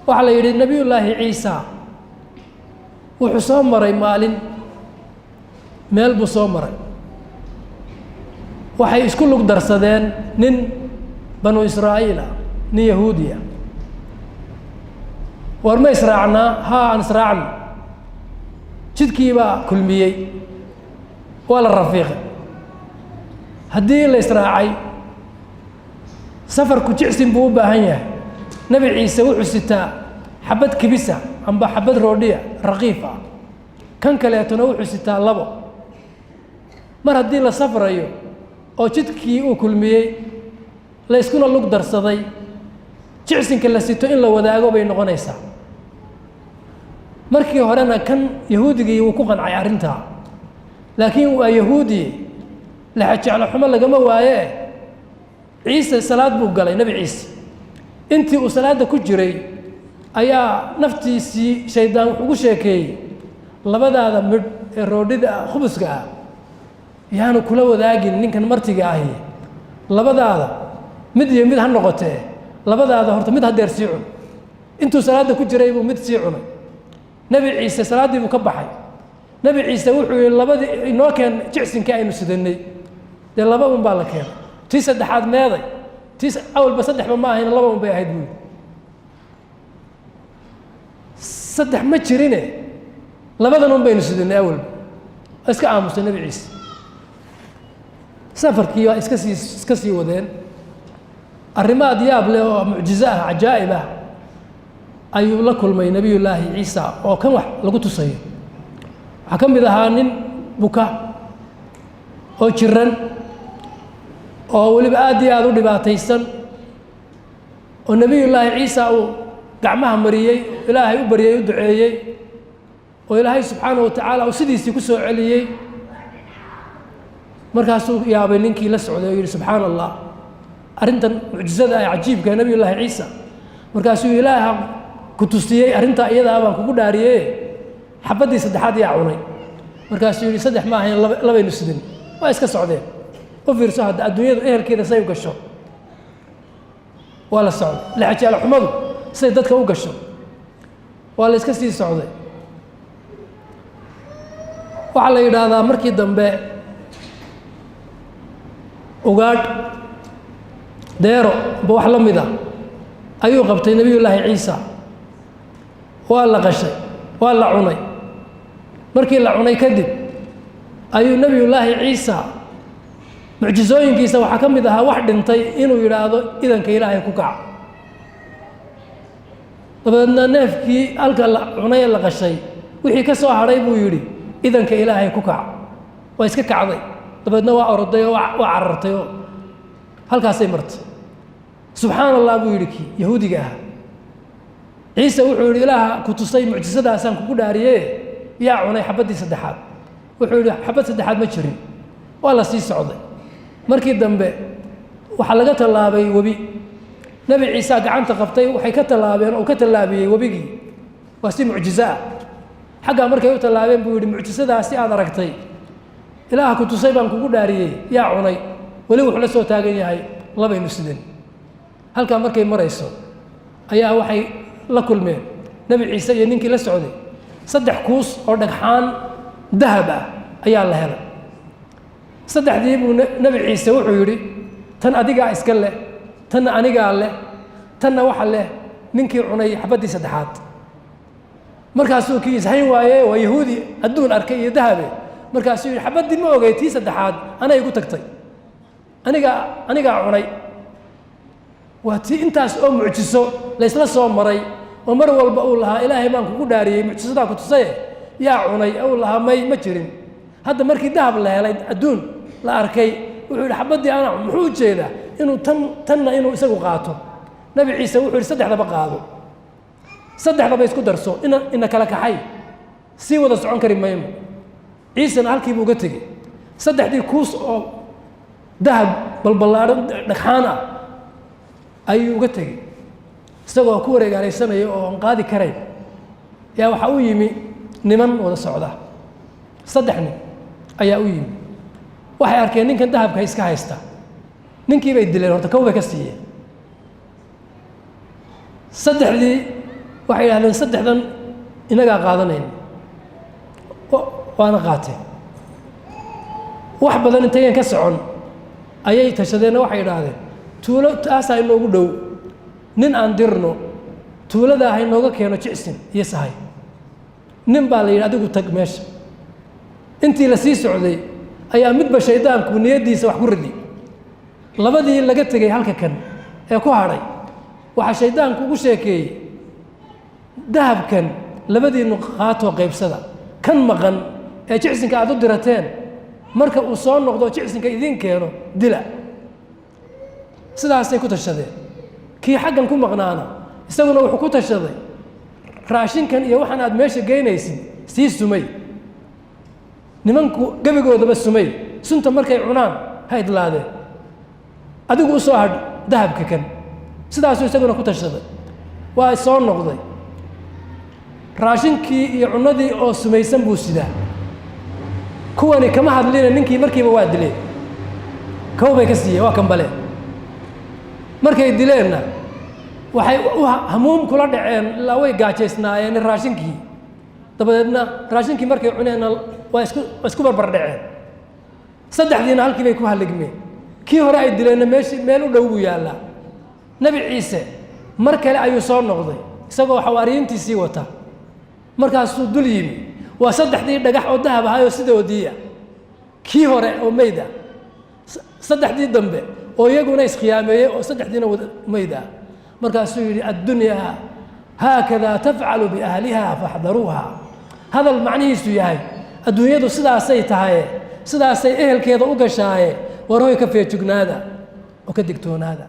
waxaa la yidhi nebiyullaahi ciisa wuxuu soo maray maalin meel buu soo maray waxay isku lug darsadeen nin banu israa'iil ah nin yahuudiya war ma israacnaa haa aan israacno jidkii baa kulmiyey waa la rafiiqay haddii la israacay safarku jicsin buu u baahan yahay nebi ciise wuxuu sitaa xabad kibisa amba xabad roodhiya raqiif ah kan kaleetona wuxuu sitaa labo mar haddii la safrayo oo jidkii uu kulmiyey la iskuna lug darsaday jicsinka la sito in la wadaago bay noqonaysaa markii horena kan yahuudigii wuu ku qancay arrintaa laakiin waa yahuudi laxajeclo xumo lagama waaye ciise salaad buu galay nebi ciise intii uu salaadda ku jiray ayaa naftiisii shaydaan wuxuu ugu sheekeeyey labadaada midh ee roodhida khubuska ah yaanu kula wadaagin ninkan martiga ahi labadaada mid iyo mid ha noqotee labadaada horta mid hadeer sii cun intuu salaadda ku jiray buu mid sii cunay nebi ciise salaaddii buu ka baxay nebi ciise wuxuu yihi labadii inoo keen jicsinkii aynu sidanay dee laba un baa la keenay tii saddexaad meeday tii awalba saddexba ma ahayn laba un bay ahayd buui saddex ma jirine labadan un baynu sidanay awalba oo iska aamusay nebi ciise safarkii waa iska sii wadeen arrimo adyaab leh oo mucjizo ah cajaa'ib ah ayuu la kulmay nebiyullaahi ciisa oo kan wax lagu tusayo waxaa ka mid ahaa nin buka oo jiran oo weliba aad iyo aada u dhibaataysan oo nebiyullaahi ciisa uu gacmaha mariyey ilaahay u baryey u duceeyey oo ilaahay subxaanahu wa tacaala uu sidiisii ku soo celiyey markaasuu yaabay ninkii la socday oo yidhi subxaana allah arrintan mucjizada ah cajiibka nebiyullaahi ciisa markaasuu ilaaha ku tusiyey arrintaa iyadaa baan kugu dhaariye xabaddii saddexaad yaa cunay markaasuu yidhi saddex ma ahayn labaynu sidin waa iska socdeen u fiirso hadda adduunyadu ehelkeeda say u gasho waa la socday laxajaalo xumadu say dadka u gasho waa la iska sii socday waxaa la yidhaahdaa markii dambe ugaadh deero ba wax la mid a ayuu qabtay nebiyullaahi ciisa waa la qashay waa la cunay markii la cunay kadib ayuu nebiyullaahi ciisa mucjisooyinkiisa waxaa ka mid ahaa wax dhintay inuu yidhaahdo idanka ilaahay ku kaca dabadeedna neefkii halka la cunay ee la qashay wixii ka soo hadhay buu yidhi idanka ilaahay ku kaca waa iska kacday dabeedna waa oroday oo waa carartay oo halkaasay martay subxaana allah buu yidhi kii yahuudiga ahaa ciise wuxuu yidhi ilaaha ku tusay mucjisadaasaan kugu dhaariye yaa cunay xabaddii saddexaad wuxuu yidhi xabad saddexaad ma jirin waa la sii socday markii dambe waxaa laga tallaabay webi nebi ciisa gacanta qabtay waxay ka tallaabeen oo ka tallaabiyey webigii waa si mucjizo ah xaggaa markay u tallaabeen buu yidhi mucjisadaasi aad aragtay ilaaha ku tusay baan kugu dhaariyey yaa cunay weli wuxuu la soo taagan yahay labaynu sidan halkaa markay marayso ayaa waxay la kulmeen nebi ciise iyo ninkii la socday saddex kuus oo dhagxaan dahab ah ayaa la helay saddexdii buu nebi ciise wuxuu yidhi tan adigaa iska leh tanna anigaa leh tanna waxa leh ninkii cunay xabaddii saddexaad markaasuu kii ishayn waaye waa yahuudi adduun arkay iyo dahabe markaasuu yidhi xabaddii ma ogay tii saddexaad anay igu tagtay anigaa cunay waa tii intaas oo mucjiso laysla soo maray oo mar walba uu lahaa ilaahay baan kugu dhaariyey mucjisadaa ku tusaye yaa cunay uu lahaa ma jirin hadda markii dahab la helay adduun la arkay wuxuu yidhi xabaddii ana muxuu u jeedaa inuu tanna inuu isagu qaato nebi ciise wuxuu yidhi saddexdaba qaado saddexdaba isku darso ina kala kaxay sii wada socon kari maymo ciisena halkii buu uga tegey saddexdii kuus oo dahab balballaadhan dhagxaan ah ayuu uga tegey isagoo ku wareegaalaysanaya oo aan qaadi karayn yaa waxaa u yimi niman wada socda saddex nin ayaa u yimi waxay arkeen ninkan dahabka iska haysta ninkii bay dileen horta kow bay ka siiyeen saddexdii waxay yidhahdeen saddexdan inagaa qaadanayna waana qaateen wax badan intayan ka socon ayay tashadeenna waxay idhaahdeen tuulo taasaa inoogu dhow nin aan dirno tuuladaa ha inooga keeno jicsin iyo sahay nin baa la yidhi adigu tag meesha intii la sii socday ayaa midba shaydaanku niyaddiisa wax ku ridi labadii laga tegey halka kan ee ku hadhay waxaa shaydaanku ugu sheekeeyey dahabkan labadiinu qaatoo qaybsada kan maqan ee jicsinka aad u dirateen marka uu soo noqdo jicsinka idiin keeno dila sidaasay ku tashadeen kii xaggan ku maqnaana isaguna wuxuu ku tashaday raashinkan iyo waxaan aad meesha geynaysid sii sumay nimanku gebigoodaba sumay sunta markay cunaan ha idlaadeen adigu u soo hadh dahabka kan sidaasuu isaguna ku tashaday waa soo noqday raashinkii iyo cunadii oo sumaysan buu sidaa kuwani kama hadlina ninkii markiiba waa dileen kow bay ka siiyeen waa kan baleen markay dileenna waxay hamuum kula dhaceen ilaa way gaajaysnaayeen raashinkii dabadeedna raashinkii markay cuneenna waa isku barbar dhaceen saddexdiina halkii bay ku halligmeen kii hore ay dileenna meel u dhow buu yaallaa nebi ciise mar kale ayuu soo noqday isagoo xawaariyiintiisii wata markaasuu dul yimi waa saddexdii dhagax oo dahab ahayoo sidoodiia kii hore oo meyd ah saddexdii dambe oo iyaguna iskhiyaameeyey oo saddexdiina wada meyd ah markaasuu yidhi addunyaa haakadaa tafcalu biahliha faxdaruuha hadal macnihiisu yahay adduunyadu sidaasay tahaye sidaasay ehelkeeda u gashaaye war hoy ka feejignaada oo ka digtoonaada